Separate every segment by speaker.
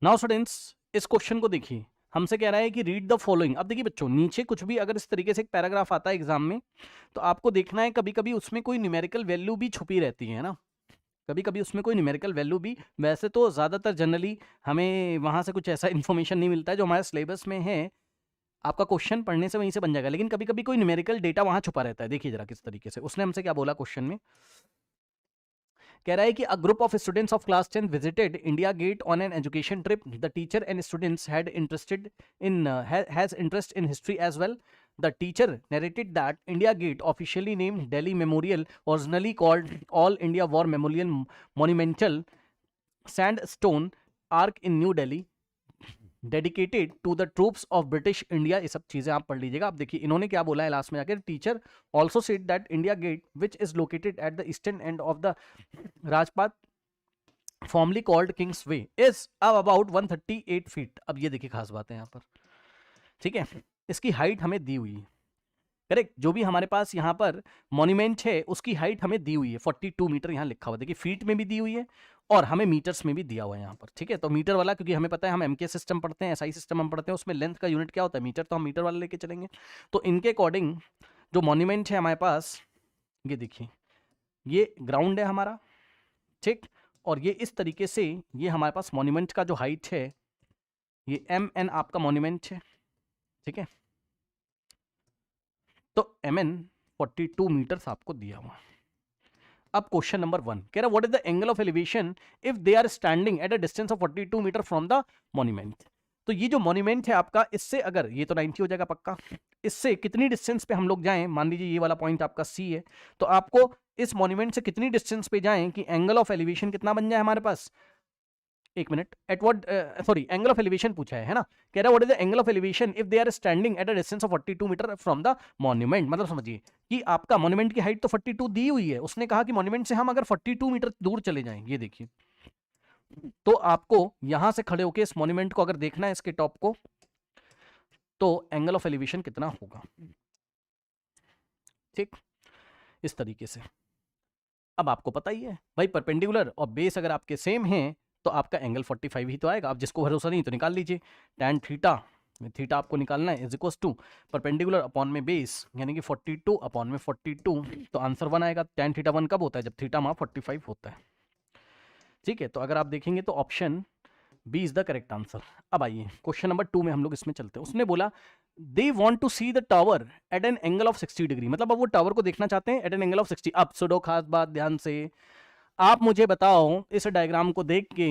Speaker 1: Now students, इस question को देखिए, हमसे कह रहा है कि रीड द फॉलोइंग। अब देखिए बच्चों, नीचे कुछ भी अगर इस तरीके से एक पैराग्राफ आता है एग्जाम में, तो आपको देखना है कभी कभी उसमें कोई न्यूमेरिकल वैल्यू भी छुपी रहती है ना, कभी कभी उसमें कोई न्यूमेरिकल वैल्यू भी, वैसे तो ज़्यादातर जनरली हमें वहाँ से कुछ ऐसा इन्फॉर्मेशन नहीं मिलता है जो हमारे सिलेबस में है, आपका क्वेश्चन पढ़ने से वहीं से बन जाएगा, लेकिन कभी कभी कोई न्यूमेरिकल डेटा वहाँ छुपा रहता है। देखिए जरा किस तरीके से उसने हमसे क्या बोला क्वेश्चन में, कह रहा है कि a group of students of class 10 visited India gate on an education trip. The teacher and students had interested in has interest in history as well. The teacher narrated that India Gate, officially named Delhi Memorial, originally called All India War Memorial Monumental Sandstone Arc in New Delhi, dedicated to the troops of British India. ये सब चीजें आप पढ़ लीजिएगा। आप देखिए इन्होंने क्या बोला है लास्ट में जाकर, teacher also said that India Gate which is located at the eastern end of the Rajpath formerly called Kingsway is अब अबाउट 138 फीट। अब ये देखिए खास बात है यहाँ पर, ठीक है, इसकी हाइट हमें दी हुई है, करेक्ट, जो भी हमारे पास यहाँ पर मॉन्यूमेंट है उसकी हाइट हमें दी हुई है 42 मीटर, यहाँ लिखा हुआ देखिए, फीट में भी दी हुई है और हमें मीटर्स में भी दिया हुआ है यहाँ पर, ठीक है। तो मीटर वाला क्योंकि हमें पता है हम एमके सिस्टम पढ़ते हैं, एसआई सिस्टम हम पढ़ते हैं, उसमें लेंथ का यूनिट क्या होता है मीटर, तो हम मीटर वाला लेके चलेंगे। तो इनके अकॉर्डिंग जो मॉन्यूमेंट है हमारे पास, ये देखिए ये ग्राउंड है हमारा, ठीक, और ये इस तरीके से ये हमारे पास मॉन्यूमेंट का जो हाइट है ये एम एन आपका मॉन्यूमेंट है, ठीक है। तो एम एन 42 मीटर्स आपको दिया हुआ। अब क्वेश्चन नंबर 1 कह रहा what is the angle of elevation if they are standing at a distance of 42 metre from the monument. तो ये जो मॉन्यूमेंट है आपका, इससे अगर ये तो 90 हो जाएगा पक्का, इससे कितनी डिस्टेंस पे हम लोग जाएं, मान लीजिए ये वाला पॉइंट आपका सी है, तो आपको इस मॉन्यूमेंट से कितनी डिस्टेंस पे जाएं कि एंगल ऑफ एलिवेशन कितना बन जाए हमारे पास, एक minute, at what, sorry angle of elevation पूछा है ना, कह रहा what is the angle of elevation if they are standing at a distance of 42 metre from the monument. मतलब समझिए कि आपका मॉन्यूमेंट की हाइट तो 42 दी हुई है, उसने कहा कि मॉन्यूमेंट से हम अगर 42 मीटर दूर चले जाएं, ये देखिए, तो आपको यहां से खड़े होकर इस मॉन्यूमेंट को अगर देखना है इसके टॉप को, तो एंगल ऑफ एलिवेशन कितना होगा, ठीक, इस तरीके से। अब आपको पता ही है भाई, परपेंडिकुलर और बेस अगर आपके सेम हैं तो आपका एंगल 45 ही तो आएगा। अब जिसको भरोसा नहीं तो निकाल लीजिए, टैन थीटा में थीटा आपको निकालना है is equal to perpendicular upon में बेस, यानी कि 42 अपॉन में 42, तो आंसर 1 आएगा। टैन थीटा 1 कब होता है, जब थीटा वहाँ 45 होता है, ठीक है। तो अगर आप देखेंगे तो option B is the correct answer. अब आइए क्वेश्चन नंबर 2 में हम लोग इसमें चलते हैं। उसने बोला they want to see the tower at an angle of 60 degree, मतलब अब वो टावर को देखना चाहते हैं एट एन एंगल ऑफ 60। अब सुडो खास बात ध्यान से आप मुझे बताओ, इस डायग्राम को देख के,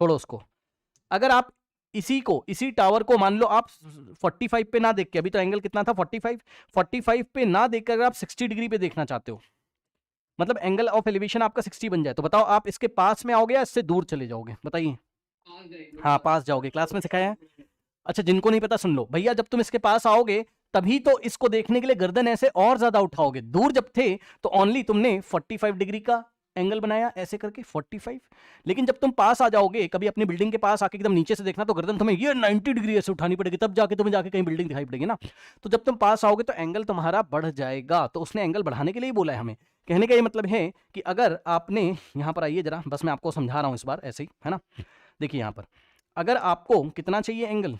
Speaker 1: छोड़ो उसको, अगर आप इसी टावर को मान लो आप 45 पे ना देख के, अभी तो एंगल कितना था 45 पे ना देखकर अगर आप 60 डिग्री पे देखना चाहते हो, मतलब एंगल ऑफ एलिवेशन आपका 60 बन जाए, तो बताओ आप इसके पास में आओगे या इससे दूर चले जाओगे, बताइए। हाँ पास जाओगे, क्लास में सिखाया है। अच्छा जिनको नहीं पता सुन लो भैया, जब तुम इसके पास आओगे तभी तो इसको देखने के लिए गर्दन ऐसे और ज्यादा उठाओगे, दूर जब थे तो ओनली तुमने 45 डिग्री का एंगल बनाया ऐसे करके 45, लेकिन जब तुम पास आ जाओगे कभी अपनी बिल्डिंग के पास आके एकदम नीचे से देखना, तो गर्दन तुम्हें ये 90 डिग्री ऐसे उठानी पड़ेगी, तब जाके तुम्हें जाके कहीं बिल्डिंग दिखाई पड़ेगी ना। तो जब तुम पास आओगे तो एंगल तुम्हारा बढ़ जाएगा, तो उसने एंगल बढ़ाने के लिए बोला है हमें। कहने का ये मतलब है कि अगर आपने यहाँ पर आइए जरा, बस मैं आपको समझा रहा हूँ इस बार ऐसे ही, है ना। देखिए यहाँ पर अगर आपको कितना चाहिए एंगल,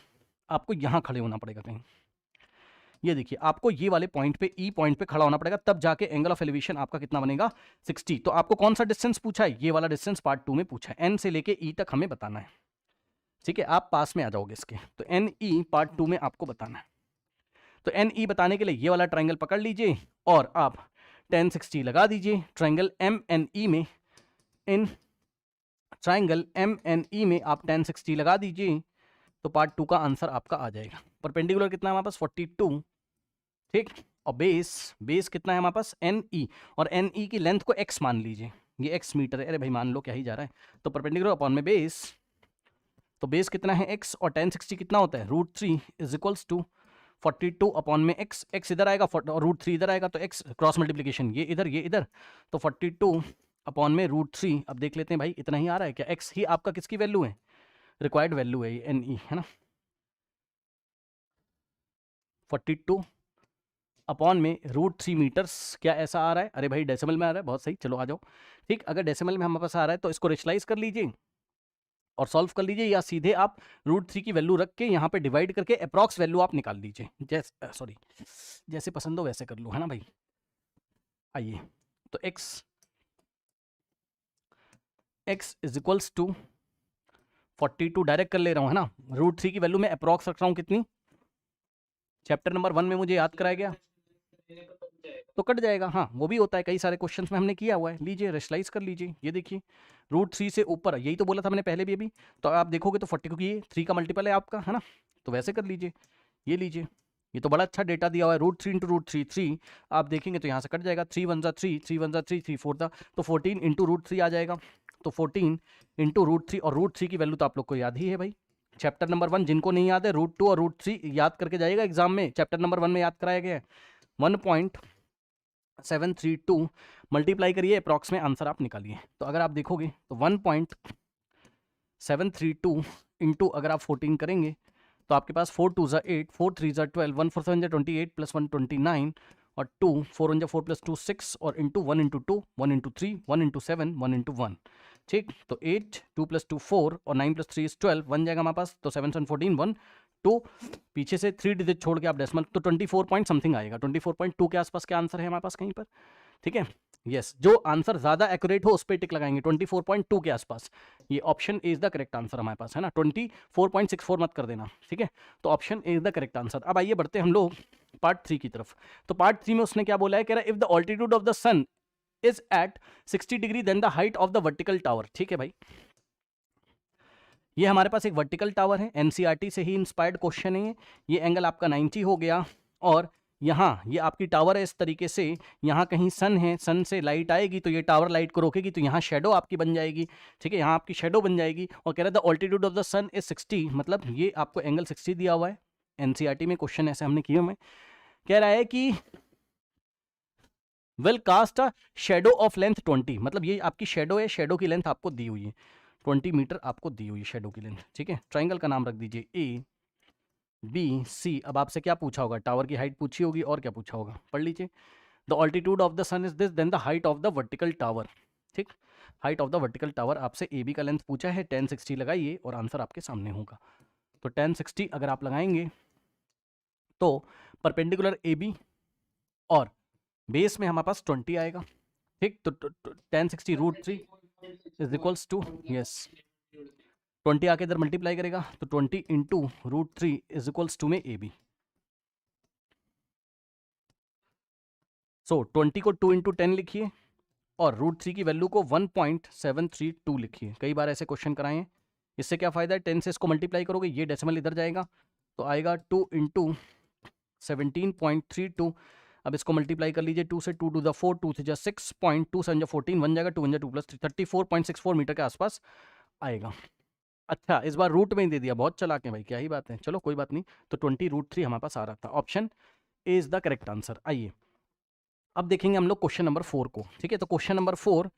Speaker 1: आपको यहां खड़े होना पड़ेगा कहीं, ये देखिए आपको ये वाले पॉइंट पे, ई पॉइंट पे खड़ा होना पड़ेगा, तब जाके एंगल ऑफ एलिवेशन आपका कितना बनेगा 60। तो आपको कौन सा डिस्टेंस पूछा है, ये वाला डिस्टेंस पार्ट 2 में पूछा है, एन से लेके ई तक हमें बताना है, ठीक है। आप पास में आ जाओगे इसके, तो एन ई पार्ट 2 में आपको बताना है। तो एन ई बताने के लिए ये वाला ट्राइंगल पकड़ लीजिए और आप tan 60 लगा दीजिए ट्राइंगल एम एन ई में, in triangle M N E में आप tan 60 लगा दीजिए, तो पार्ट 2 का आंसर आपका आ जाएगा। परपेंडिकुलर कितना है हमारे पास 42, ठीक, और बेस कितना है हमारे पास एन ई, और एन ई की लेंथ को एक्स मान लीजिए, ये एक्स मीटर है, अरे भाई मान लो क्या ही जा रहा है, तो परपेंडिकुलर अपॉन में बेस, तो बेस कितना है एक्स, और tan 60 कितना होता है √3 इज इक्वल्स टू 42 अपॉन में एक्स, एक्स इधर आएगा और √3 इधर आएगा, तो एक्स क्रॉस मल्टीप्लीकेशन ये इधर, तो 42 अपॉन में √3। अब देख लेते हैं भाई इतना ही आ रहा है क्या, एक्स ही आपका किसकी वैल्यू है, रिक्वायर्ड वैल्यू है ये एन ई, है ना। 42 अपॉन में √3 मीटर्स, क्या ऐसा आ रहा है, अरे भाई डेसिमल में आ रहा है, बहुत सही, चलो आ जाओ, ठीक। अगर डेसिमल में हमारे पास आ रहा है तो इसको रेशलाइज कर लीजिए और सॉल्व कर लीजिए, या सीधे आप √3 की वैल्यू रख के यहाँ पे डिवाइड करके अप्रॉक्स वैल्यू आप निकाल लीजिए, जैसे पसंद हो वैसे कर लो, है ना भाई। आइए, तो x is equals to 42 direct कर ले रहा हूँ, है ना। √3 की वैल्यू में अप्रॉक्स रख रहा हूँ कितनी, चैप्टर नंबर 1 में मुझे याद कराया गया, तो कट जाएगा। हाँ, वो भी होता है, कई सारे क्वेश्चंस में हमने किया हुआ है। लीजिए रेशलाइज कर लीजिए, ये देखिए √3 से ऊपर, यही तो बोला था मैंने पहले भी अभी, तो आप देखोगे तो 40, क्योंकि ये 3 का मल्टीपल है आपका, है ना, तो वैसे कर लीजिए। ये लीजिए, ये तो बड़ा अच्छा डेटा दिया हुआ है, √3 इंटू √3 3, आप देखेंगे तो यहाँ से कट जाएगा, 3 1 3, 3 1 3, 3 4 तो 14 इंटू √3 आ जाएगा। तो 14 इंटू √3, और √3 की वैल्यू तो आप लोग को याद ही है भाई, चैप्टर नंबर 1 जिनको नहीं याद है, √2 और √3 याद करके जाएगा एग्जाम में, चैप्टर नंबर 1 में याद कराया गया है। 1.732 मल्टीप्लाई करिए, अप्रॉक्स में आंसर आप निकालिए। तो अगर आप देखोगे तो 1.732 इंटू अगर आप 14 करेंगे तो आपके पास 4 2 ज़ा 8, 4 3 ज़ा 12, 1 4 7 ज़ा 28 प्लस 1 29, और 2 4 1 ज़ा 4 प्लस 2 6, और into 1 into 2 1 into 3 1 into 7 1 into 1, ठीक। तो 8 2 प्लस 2 4 और 9 प्लस 3 12, 1 जाएगा हमारे पास, तो 7 7 14 1 2, पीछे से 3 डिजिट छोड़ के आप डेसिमल, तो 24 पॉइंट समथिंग आएगा, 24.2 के आसपास का आंसर है हमारे पास कहीं पर, ठीक है। यस, जो आंसर ज्यादा एक्यूरेट हो उस पर टिक लगाएंगे, 24.2 के आसपास, ये option is the correct answer हमारे पास, है ना। 24.64 मत कर देना, ठीक है। तो option is the correct answer. अब आइए बढ़ते हम लोग पार्ट 3 की तरफ। तो पार्ट 3 में उसने क्या बोला है, कह रहा है if the altitude of the sun is at 60 degree then the height of the vertical tower, ठीक है भाई। ये हमारे पास एक वर्टिकल टावर है, एनसीईआरटी से ही इंस्पायर्ड क्वेश्चन है ये एंगल आपका 90 हो गया, और यहाँ ये आपकी टावर है इस तरीके से, यहाँ कहीं सन है, सन से लाइट आएगी तो ये टावर लाइट को रोकेगी, तो यहाँ शेडो आपकी बन जाएगी, ठीक है, यहाँ आपकी शेडो बन जाएगी। और कह रहा है the altitude of the sun is 60, मतलब ये आपको एंगल 60 दिया हुआ है, एनसीईआरटी में क्वेश्चन ऐसे हमने किए हुए। कह रहा है कि will cast a shadow of length 20, मतलब ये आपकी शेडो है, शेडो की लेंथ आपको दी हुई है 20 मीटर आपको दी हुई है शेडो की लेंथ, ठीक है। ट्राइंगल का नाम रख दीजिए ए बी सी। अब आपसे क्या पूछा होगा, टावर की हाइट पूछी होगी, और क्या पूछा होगा, पढ़ लीजिए। The altitude of the sun is this than the height of the vertical tower, ठीक। Height of the vertical tower आपसे ए बी का लेंथ पूछा है, 1060 लगाइए और आंसर आपके सामने होगा। तो 1060 अगर आप लगाएंगे तो परपेंडिकुलर ए बी और बेस में हमारे पास 20 आएगा, ठीक। तो 1060 √3 इज इक्वल्स टू, यस 20 आके इधर मल्टीप्लाई करेगा, तो 20 इंटू √3 इज इक्वल्स टू में ए बी। सो 20 को 2 इंटू 10 लिखिए और √3 की वैल्यू को 1.732 लिखिए। कई बार ऐसे क्वेश्चन कराए हैं, इससे क्या फायदा है, 10 से इसको मल्टीप्लाई करोगे, ये डेसिमल इधर जाएगा, तो आएगा 2 इंटू 17.32। अब इसको मल्टीप्लाई कर लीजिए, 2 से 2 टू द 4, 2 से 6 पॉइंट, 2 7 14 1 जाएगा, 2 1 2 प्लस 34.64 मीटर के आसपास आएगा। अच्छा, इस बार रूट में ही दे दिया, बहुत चलाक है भाई, क्या ही बात है, चलो कोई बात नहीं। तो 20 √3 हमारे पास आ रहा था, option is the correct answer. आइए अब देखेंगे हम लोग क्वेश्चन नंबर 4 को, ठीक है। तो क्वेश्चन नंबर 4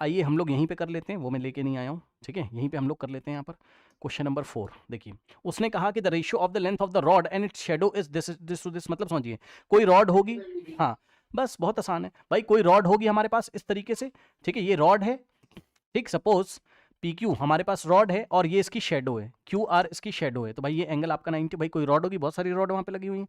Speaker 1: आइए हम लोग यहीं पे कर लेते हैं, वो मैं लेके नहीं आया हूँ, ठीक है, यहीं पे हम लोग कर लेते हैं। यहाँ पर क्वेश्चन नंबर 4 देखिए, उसने कहा कि the ratio of the length of the rod and its shadow is this to this, मतलब समझिए कोई रॉड होगी, हाँ बस बहुत आसान है भाई, कोई रॉड होगी हमारे पास इस तरीके से, ठीक है, ये रॉड है, ठीक, सपोज PQ हमारे पास रॉड है और ये इसकी शेडो है, QR इसकी शेडो है, तो भाई ये एंगल आपका 90, भाई कोई रॉड होगी, बहुत सारी रॉड वहाँ पे लगी हुई है,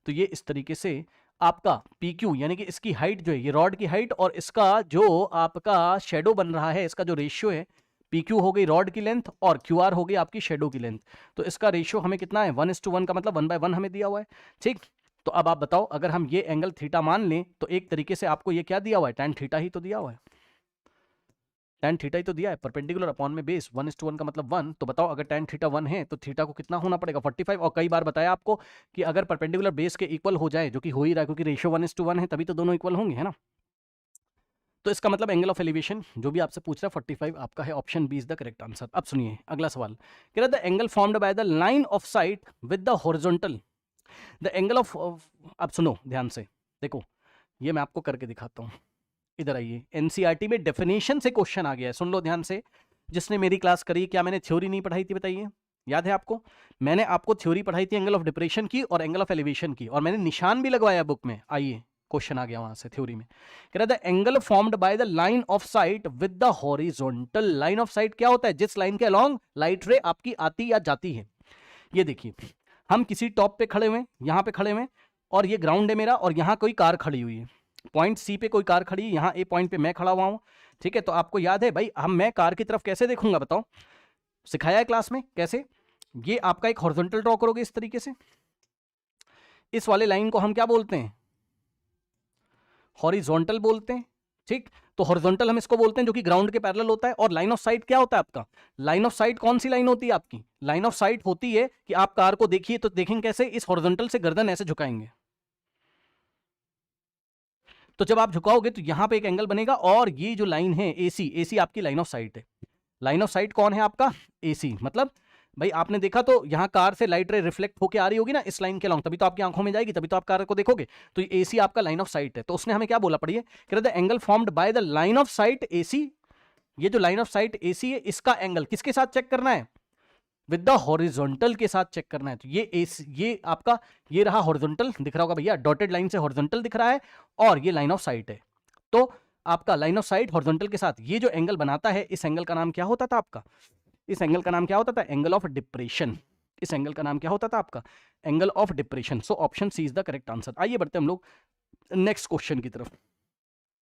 Speaker 1: तो ये इस तरीके से आपका PQ यानी कि इसकी हाइट जो है, ये रॉड की हाइट और इसका जो आपका शेडो बन रहा है, इसका जो रेशियो है, PQ हो गई रॉड की लेंथ और QR हो गई आपकी शेडो की लेंथ, तो इसका रेशियो हमें कितना है 1:1 का, मतलब 1/1 हमें दिया हुआ है, ठीक। तो अब आप बताओ, अगर हम ये एंगल थीटा मान लें तो एक तरीके से आपको ये क्या दिया हुआ है, tan थीटा ही तो दिया हुआ है, tan थीटा ही तो दिया है, परपेंडिकुलर अपॉन में बेस 1:1 का मतलब 1, तो बताओ अगर tan थीटा 1 है तो थीटा को कितना होना पड़ेगा 45। और कई बार बताया आपको कि अगर परपेंडिकुलर बेस के इक्वल हो जाए, जो कि हो ही रहा है क्योंकि रेशियो 1:1 है, तभी तो दोनों इक्वल होंगे, है ना। तो इसका मतलब एंगल ऑफ एलिवेशन जो भी आपसे पूछ रहा है 45 आपका है, option B is the correct answer. अब सुनिए अगला सवाल, कह रहा है the angle formed by the line of sight with the horizontal, the angle of, अब सुनो ध्यान से, देखो ये मैं आपको करके दिखाता हूँ, इधर आइए, एनसीईआरटी में डेफिनेशन से क्वेश्चन आ गया है, सुन लो ध्यान से। जिसने मेरी क्लास करी, क्या मैंने थ्योरी नहीं पढ़ाई थी बताइए, याद है आपको, मैंने आपको थ्योरी पढ़ाई थी एंगल ऑफ डिप्रेशन की और एंगल ऑफ एलिवेशन की, और मैंने निशान भी लगवाया बुक में, आइए क्वेश्चन आ गया वहां से थ्योरी में, कह रहा था angle formed by the line of sight with the horizontal. Line of site क्या होता है? जिस लाइन के अलोंग लाइट रे आपकी आती या जाती है। ये देखिए, हम किसी टॉप पे खड़े हुए, यहां पे खड़े हुए, और ये ग्राउंड है मेरा, और यहां कोई कार खड़ी हुई है, पॉइंट सी पे कोई कार खड़ी है, यहां ए पॉइंट पे मैं खड़ा हुआ हूं, ठीक है। तो आपको याद है भाई, मैं कार की तरफ कैसे देखूंगा बताओ? सिखाया है क्लास में कैसे? ये आपका एक हॉरिजॉन्टल ड्रॉ करोगे इस तरीके से, इस वाले लाइन को हम क्या बोलते हैं? हॉरिजॉन्टल बोलते हैं, ठीक। तो हॉरिजॉन्टल हम इसको बोलते हैं जो कि ग्राउंड के पैरेलल होता है। और लाइन ऑफ साइट क्या होता है आपका? लाइन ऑफ साइट कौन सी लाइन होती है आपकी? लाइन ऑफ साइट होती है कि आप कार को देखिए तो देखेंगे कैसे? इस हॉरिजॉन्टल से गर्दन ऐसे झुकाएंगे, तो जब आप झुकाओगे तो यहां पे एक एंगल बनेगा, और ये जो लाइन है एसी, एसी आपकी लाइन ऑफ साइट है। लाइन ऑफ साइट कौन है आपका? एसी। मतलब भाई आपने देखा तो यहां कार से लाइट रे रिफ्लेक्ट होकर आ रही होगी ना इस लाइन के लॉन्ग, तभी तो आपकी आंखों में जाएगी, तभी तो आप कार को देखोगे। तो ये एसी आपका लाइन ऑफ साइट है। तो उसने हमें क्या बोला पढ़िए, कह रहा था angle formed by the line of site AC. ये जो लाइन ऑफ साइट एसी है, इसका एंगल किसके साथ चेक करना है? विद द हॉरिजॉन्टल के साथ चेक करना है। तो ये आपका, ये रहा हॉरिजॉन्टल, दिख रहा होगा भैया, डॉटेड लाइन से हॉरिजॉन्टल दिख रहा है, और ये लाइन ऑफ साइट है। तो आपका लाइन ऑफ साइट हॉरिजॉन्टल के साथ ये जो एंगल बनाता है, इस एंगल का नाम क्या होता था आपका? इस एंगल का नाम क्या होता था? Angle of depression. इस एंगल का नाम क्या होता था आपका? Angle of depression. So option C is the correct answer. आइए बढ़ते हम लोग नेक्स्ट क्वेश्चन की तरफ।